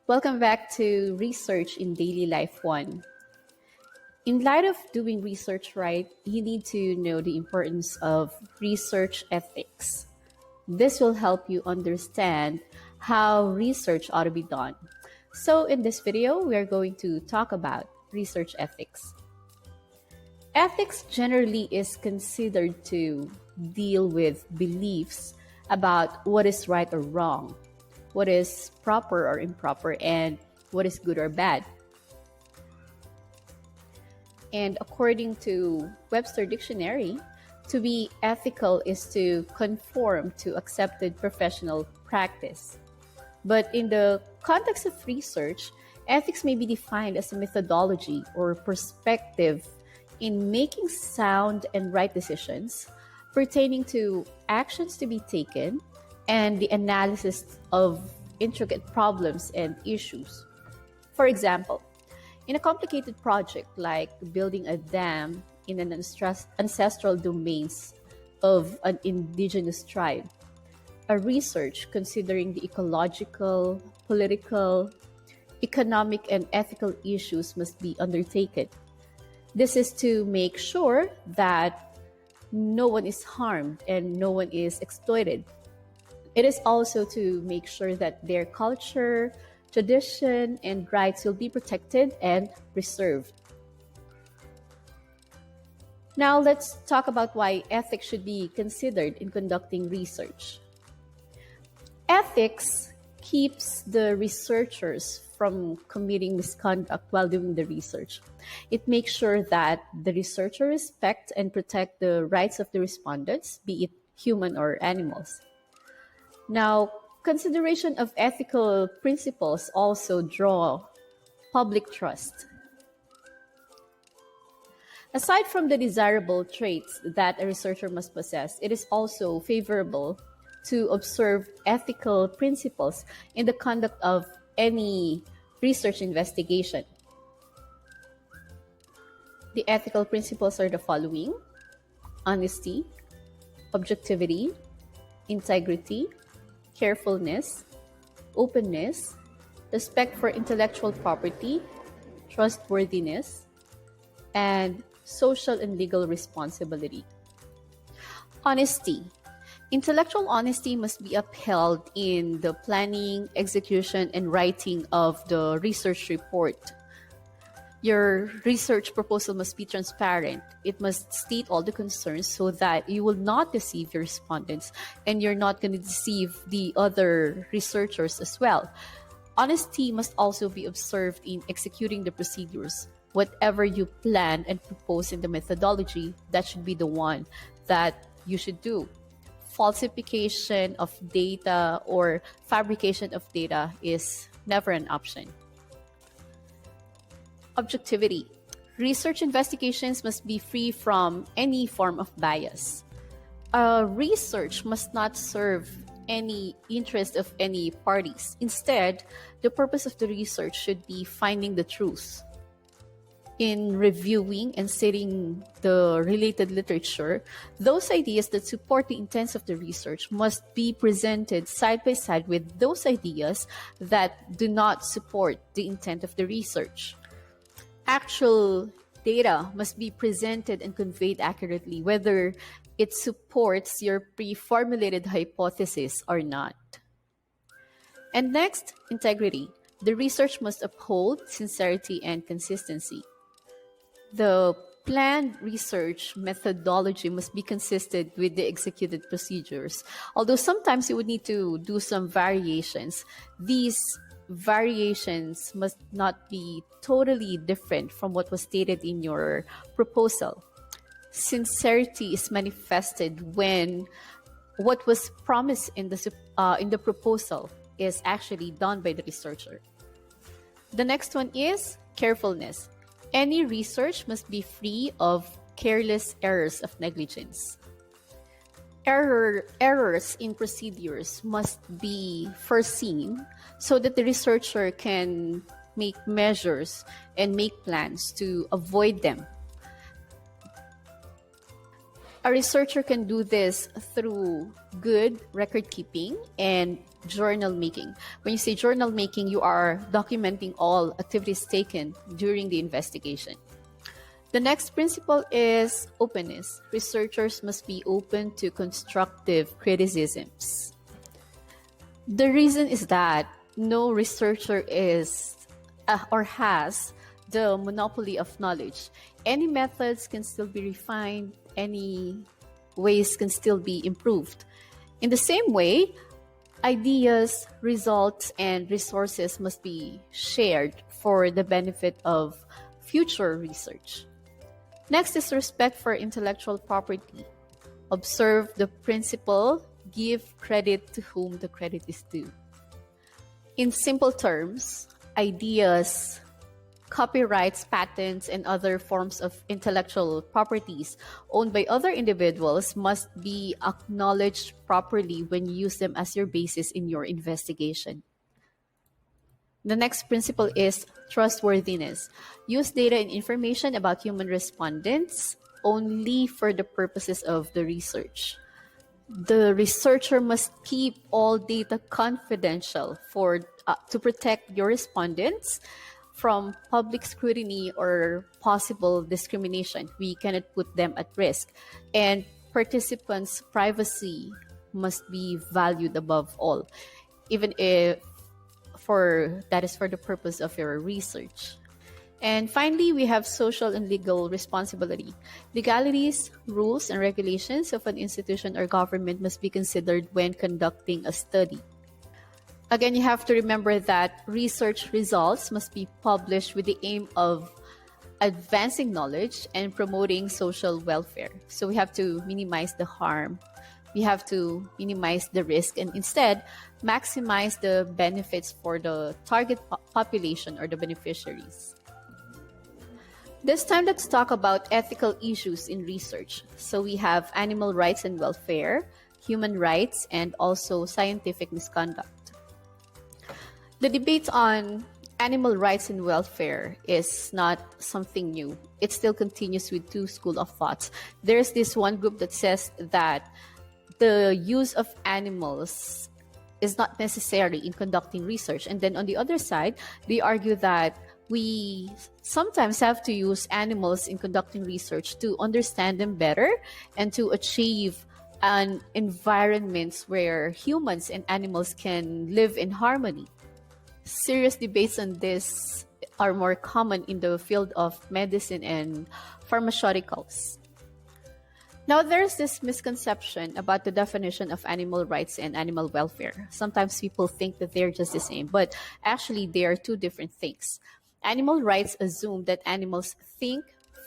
Welcome back to Research in Daily Life 1. In light of doing research right, you need to know the importance of research ethics. This will help you understand how research ought to be done. So in this video, we are going to talk about research ethics. Ethics generally is considered to deal with beliefs about what is right or wrong, what is proper or improper, and what is good or bad. And according to Webster Dictionary, to be ethical is to conform to accepted professional practice. But in the context of research, ethics may be defined as a methodology or perspective in making sound and right decisions pertaining to actions to be taken and the analysis of intricate problems and issues. For example, in a complicated project like building a dam in an ancestral domains of an indigenous tribe, a research considering the ecological, political, economic, and ethical issues must be undertaken. This is to make sure that no one is harmed and no one is exploited. It is also to make sure that their culture, tradition, and rights will be protected and preserved. Now let's talk about why ethics should be considered in conducting research. Ethics keeps the researchers from committing misconduct while doing the research. It makes sure that the researcher respect and protect the rights of the respondents, be it human or animals. Now, consideration of ethical principles also draw public trust. Aside from the desirable traits that a researcher must possess, it is also favorable to observe ethical principles in the conduct of any research investigation. The ethical principles are the following: honesty, objectivity, integrity, carefulness, openness, respect for intellectual property, trustworthiness, and social and legal responsibility. Honesty. Intellectual honesty must be upheld in the planning, execution, and writing of the research report. Your research proposal must be transparent. It must state all the concerns so that you will not deceive your respondents and you're not going to deceive the other researchers as well. Honesty must also be observed in executing the procedures. Whatever you plan and propose in the methodology, that should be the one that you should do. Falsification of data or fabrication of data is never an option. Objectivity. Research investigations must be free from any form of bias. Research must not serve any interest of any parties. Instead, the purpose of the research should be finding the truth. In reviewing and citing the related literature, those ideas that support the intents of the research must be presented side by side with those ideas that do not support the intent of the research. Actual data must be presented and conveyed accurately, whether it supports your pre-formulated hypothesis or not. And next, integrity. The research must uphold sincerity and consistency. The planned research methodology must be consistent with the executed procedures. Although sometimes you would need to do some variations, these variations must not be totally different from what was stated in your proposal. Sincerity is manifested when what was promised in the proposal is actually done by the researcher. The next one is carefulness. Any research must be free of careless errors of negligence. Errors in procedures must be foreseen so that the researcher can make measures and make plans to avoid them. A researcher can do this through good record keeping and journal making. When you say journal making, you are documenting all activities taken during the investigation. The next principle is openness. Researchers must be open to constructive criticisms. The reason is that no researcher is or has the monopoly of knowledge. Any methods can still be refined, any ways can still be improved. In the same way, ideas, results, and resources must be shared for the benefit of future research. Next is respect for intellectual property. Observe the principle, give credit to whom the credit is due. In simple terms, ideas, copyrights, patents, and other forms of intellectual properties owned by other individuals must be acknowledged properly when you use them as your basis in your investigation. The next principle is trustworthiness. Use data and information about human respondents only for the purposes of the research. The researcher must keep all data confidential to protect your respondents from public scrutiny or possible discrimination. We cannot put them at risk. And participants' privacy must be valued above all, even if that is for the purpose of your research. And finally, we have social and legal responsibility. Legalities, rules, and regulations of an institution or government must be considered when conducting a study. Again, you have to remember that research results must be published with the aim of advancing knowledge and promoting social welfare. So we have to minimize the harm. We have to minimize the risk and instead maximize the benefits for the target population or the beneficiaries. This time, let's talk about ethical issues in research. So we have animal rights and welfare, human rights, and also scientific misconduct. The debate on animal rights and welfare is not something new. It still continues with two schools of thoughts. There's this one group that says that the use of animals is not necessary in conducting research. And then on the other side, they argue that we sometimes have to use animals in conducting research to understand them better and to achieve an environment where humans and animals can live in harmony. Serious debates on this are more common in the field of medicine and pharmaceuticals. Now, there's this misconception about the definition of animal rights and animal welfare. Sometimes people think that they're just the same, but actually they are two different things. Animal rights assume that animals think,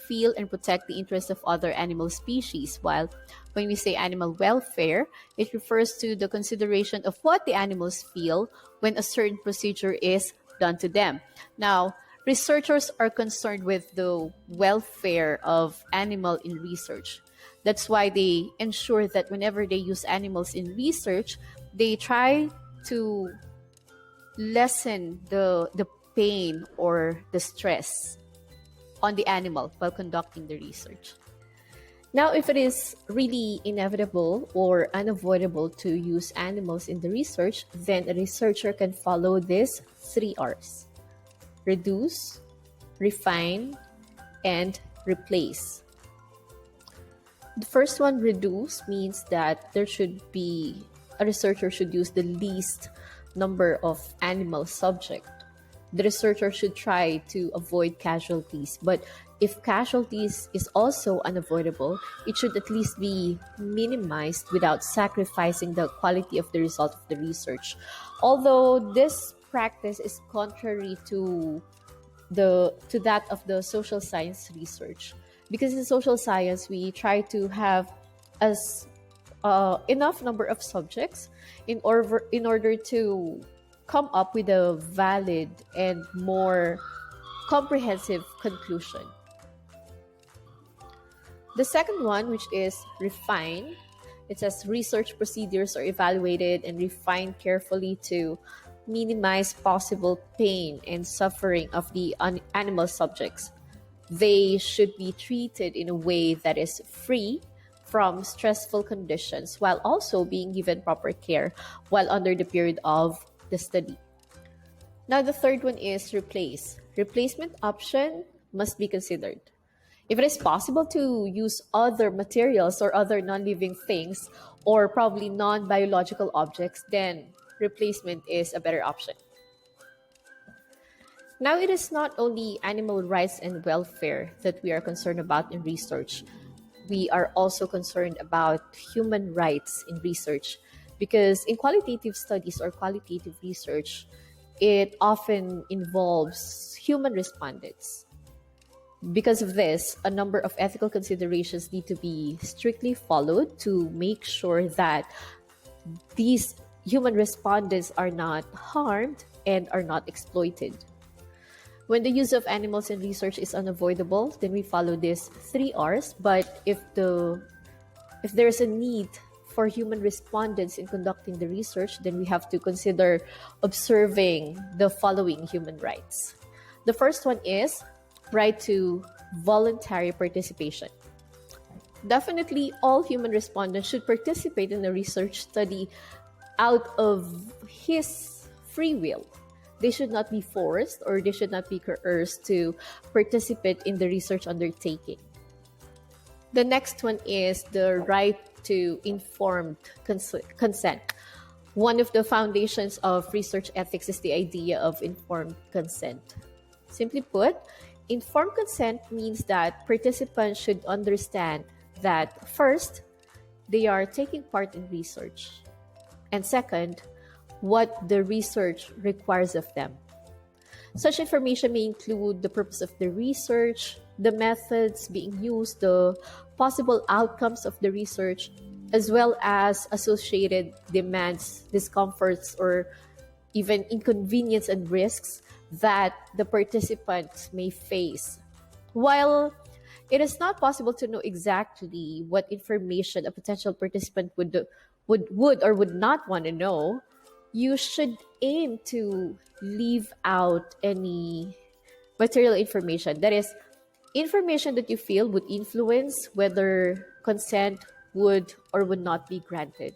feel, and protect the interests of other animal species, while when we say animal welfare, it refers to the consideration of what the animals feel when a certain procedure is done to them. Now, researchers are concerned with the welfare of animal in research. That's why they ensure that whenever they use animals in research, they try to lessen the pain or the stress on the animal while conducting the research. Now, if it is really inevitable or unavoidable to use animals in the research, then a researcher can follow these 3 R's: reduce, refine, and replace. The first one, reduce, means that a researcher should use the least number of animal subject. The researcher should try to avoid casualties, but if casualties is also unavoidable, it should at least be minimized without sacrificing the quality of the result of the research. Although this practice is contrary to that of the social science research. Because in social science, we try to have enough number of subjects in order to come up with a valid and more comprehensive conclusion. The second one, which is refine, it says research procedures are evaluated and refined carefully to minimize possible pain and suffering of the animal subjects. They should be treated in a way that is free from stressful conditions while also being given proper care while under the period of the study. Now, the third one is replace. Replacement option must be considered. If it is possible to use other materials or other non-living things or probably non-biological objects, then replacement is a better option. Now, it is not only animal rights and welfare that we are concerned about in research. We are also concerned about human rights in research because in qualitative studies or qualitative research, it often involves human respondents. Because of this, a number of ethical considerations need to be strictly followed to make sure that these human respondents are not harmed and are not exploited. When the use of animals in research is unavoidable, then we follow these 3 Rs. But if there's a need for human respondents in conducting the research, then we have to consider observing the following human rights. The first one is right to voluntary participation. Definitely, all human respondents should participate in a research study out of his free will. They should not be forced or they should not be coerced to participate in the research undertaking. The next one is the right to informed consent. One of the foundations of research ethics is the idea of informed consent. Simply put, informed consent means that participants should understand that first, they are taking part in research, and second, what the research requires of them. Such information may include the purpose of the research, the methods being used, the possible outcomes of the research, as well as associated demands, discomforts, or even inconvenience and risks that the participants may face. While it is not possible to know exactly what information a potential participant would or would not want to know, you should aim to leave out any material information. That is, information that you feel would influence whether consent would or would not be granted.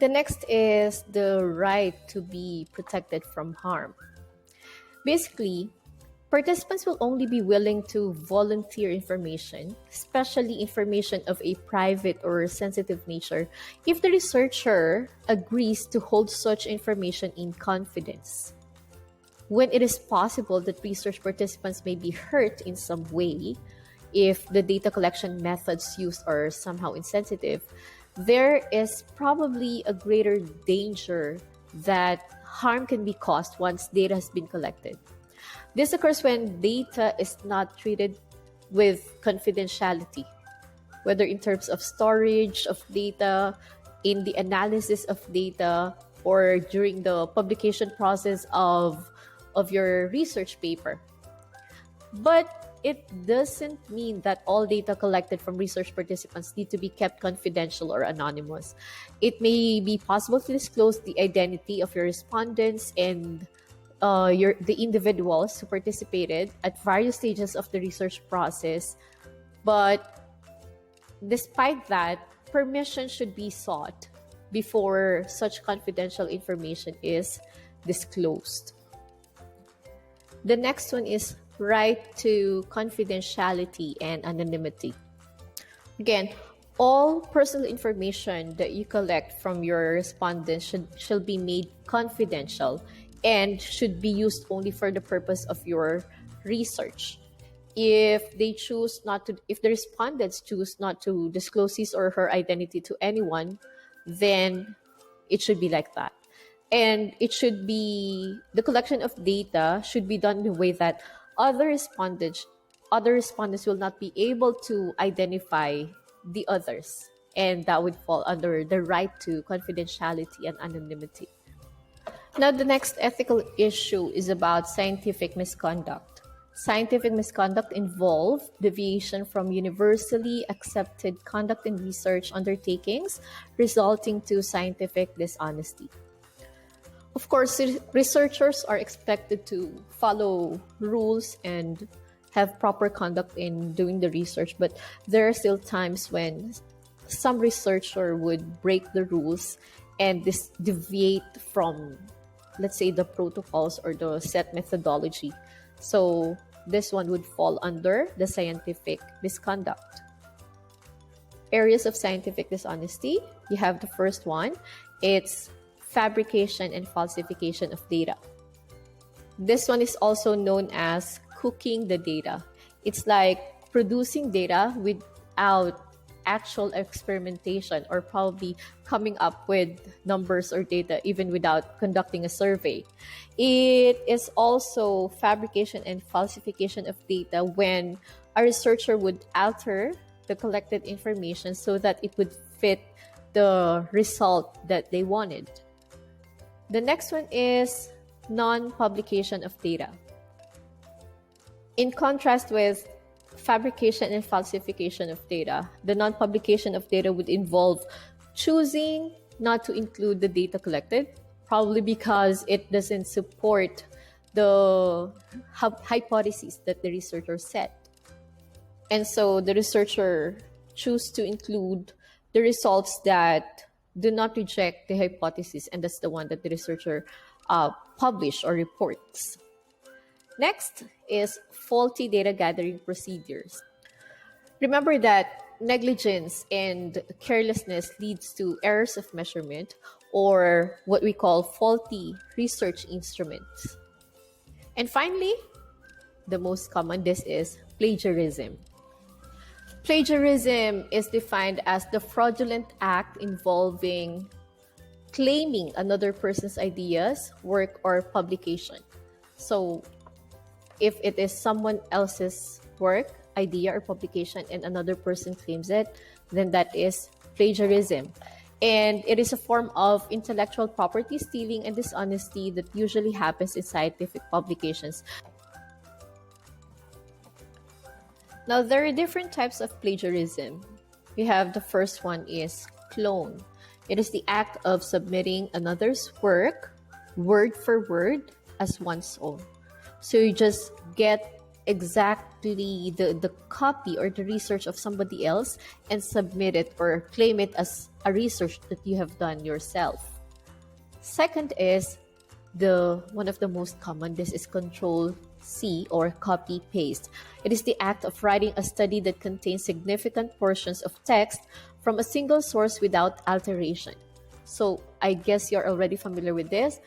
The next is the right to be protected from harm. Basically, participants will only be willing to volunteer information, especially information of a private or sensitive nature, if the researcher agrees to hold such information in confidence. When it is possible that research participants may be hurt in some way, if the data collection methods used are somehow insensitive, there is probably a greater danger that harm can be caused once data has been collected. This occurs when data is not treated with confidentiality, whether in terms of storage of data, in the analysis of data, or during the publication process of your research paper. But it doesn't mean that all data collected from research participants need to be kept confidential or anonymous. It may be possible to disclose the identity of your respondents and the individuals who participated at various stages of the research process. But despite that, permission should be sought before such confidential information is disclosed. The next one is right to confidentiality and anonymity. Again, all personal information that you collect from your respondents should be made confidential and should be used only for the purpose of your research. If the respondents choose not to disclose his or her identity to anyone, then it should be like that. And the collection of data should be done in a way that other respondents will not be able to identify the others. And that would fall under the right to confidentiality and anonymity. Now, the next ethical issue is about scientific misconduct. Scientific misconduct involves deviation from universally accepted conduct in research undertakings, resulting to scientific dishonesty. Of course, researchers are expected to follow rules and have proper conduct in doing the research, but there are still times when some researcher would break the rules and deviate from, let's say, the protocols or the set methodology. So this one would fall under the scientific misconduct. Areas of scientific dishonesty, you have the first one. It's fabrication and falsification of data. This one is also known as cooking the data. It's like producing data without actual experimentation, or probably coming up with numbers or data even without conducting a survey. It is also fabrication and falsification of data when a researcher would alter the collected information so that it would fit the result that they wanted. The next one is non-publication of data. In contrast with fabrication and falsification of data, the non-publication of data would involve choosing not to include the data collected, probably because it doesn't support the hypotheses that the researcher set. And so the researcher chooses to include the results that do not reject the hypothesis, and that's the one that the researcher publish or reports. Next is faulty data gathering procedures. Remember that negligence and carelessness leads to errors of measurement, or what we call faulty research instruments. And finally, the most common, this is plagiarism. Plagiarism is defined as the fraudulent act involving claiming another person's ideas, work, or publication. So if it is someone else's work, idea, or publication, and another person claims it, then that is plagiarism. And it is a form of intellectual property stealing and dishonesty that usually happens in scientific publications. Now, there are different types of plagiarism. We have the first one is clone. It is the act of submitting another's work, word for word, as one's own. So you just get exactly the copy or the research of somebody else and submit it or claim it as a research that you have done yourself. Second is one of the most common. This is Control-C, or copy-paste. It is the act of writing a study that contains significant portions of text from a single source without alteration. So I guess you're already familiar with this.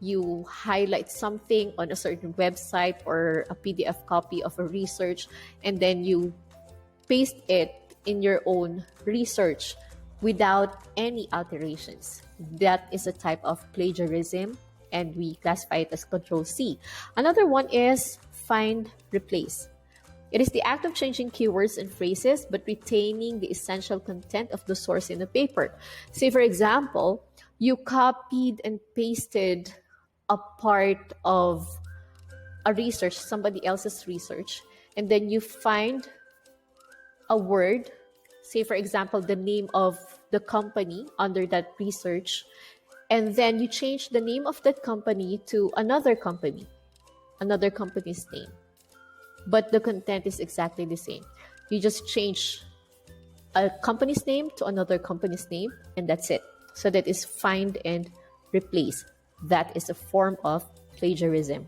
You highlight something on a certain website or a PDF copy of a research, and then you paste it in your own research without any alterations. That is a type of plagiarism, and we classify it as Control-C. Another one is find, replace. It is the act of changing keywords and phrases but retaining the essential content of the source in the paper. Say, for example, you copied and pasted a part of a research, somebody else's research, and then you find a word, say, for example, the name of the company under that research, and then you change the name of that company to another company's name. But the content is exactly the same. You just change a company's name to another company's name, and that's it. So that is find and replace. That is a form of plagiarism.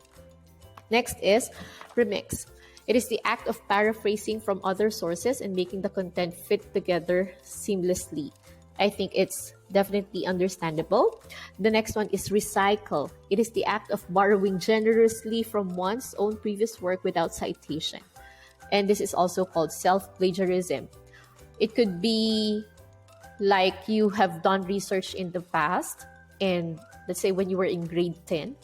Next is remix. It is the act of paraphrasing from other sources and making the content fit together seamlessly. I think it's definitely understandable. The next one is recycle. It is the act of borrowing generously from one's own previous work without citation. And this is also called self-plagiarism. It could be like you have done research in the past, and let's say when you were in grade 10,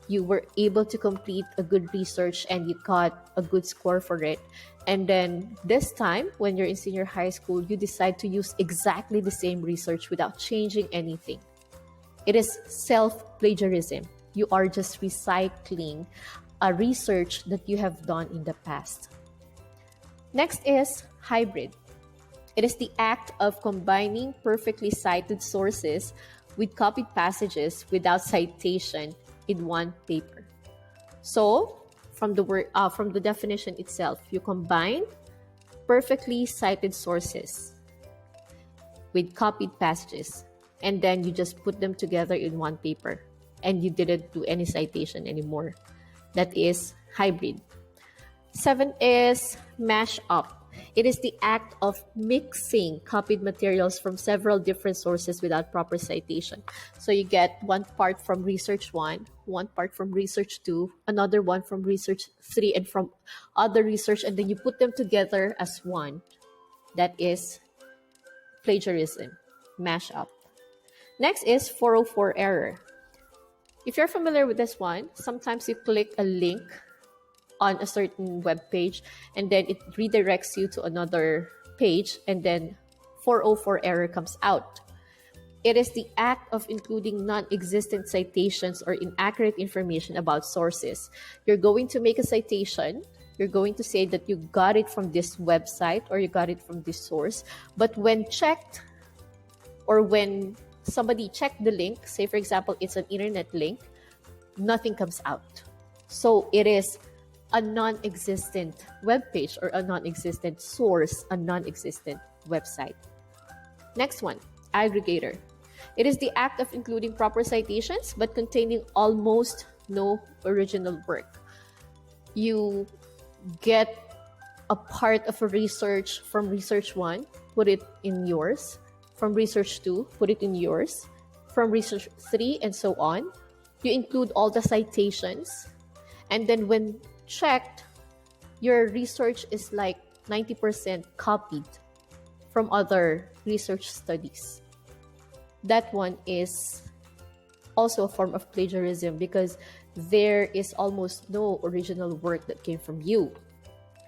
you were able to complete a good research and you got a good score for it. And then this time, when you're in senior high school, you decide to use exactly the same research without changing anything. It is self-plagiarism. You are just recycling a research that you have done in the past. Next is hybrid. It is the act of combining perfectly cited sources with copied passages without citation in one paper. So, from the word from the definition itself. You combine perfectly cited sources with copied passages, and then you just put them together in one paper, and you didn't do any citation anymore. That is hybrid. 7 is mash up. It is the act of mixing copied materials from several different sources without proper citation. So you get one part from research 1, one part from research 2, another one from research 3, and from other research, and then you put them together as one. That is plagiarism, mash up. Next is 404 error. If you're familiar with this one, sometimes you click a link on a certain web page, and then it redirects you to another page, and then 404 error comes out. It is the act of including non-existent citations or inaccurate information about sources. You're going to make a citation. You're going to say that you got it from this website or you got it from this source. But when checked, or when somebody checked the link, say for example, it's an internet link, nothing comes out. So it is a non-existent web page or a non-existent source, a non-existent website. Next one, aggregator. It is the act of including proper citations but containing almost no original work. You get a part of a research from research 1, put it in yours. From research 2, put it in yours. From research 3, and so on. You include all the citations. And then when checked, your research is like 90% copied from other research studies. That one is also a form of plagiarism because there is almost no original work that came from you.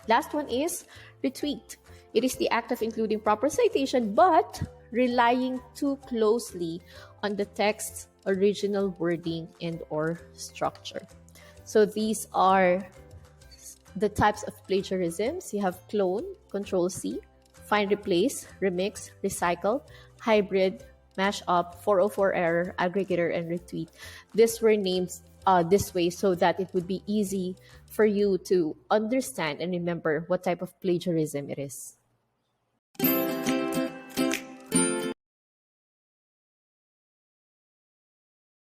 Last one is retweet. It is the act of including proper citation but relying too closely on the text's original wording and or structure. So these are the types of plagiarisms. You have clone, Control-C, find, replace, remix, recycle, hybrid, mash up, 404 error, aggregator, and retweet. These were named this way so that it would be easy for you to understand and remember what type of plagiarism it is.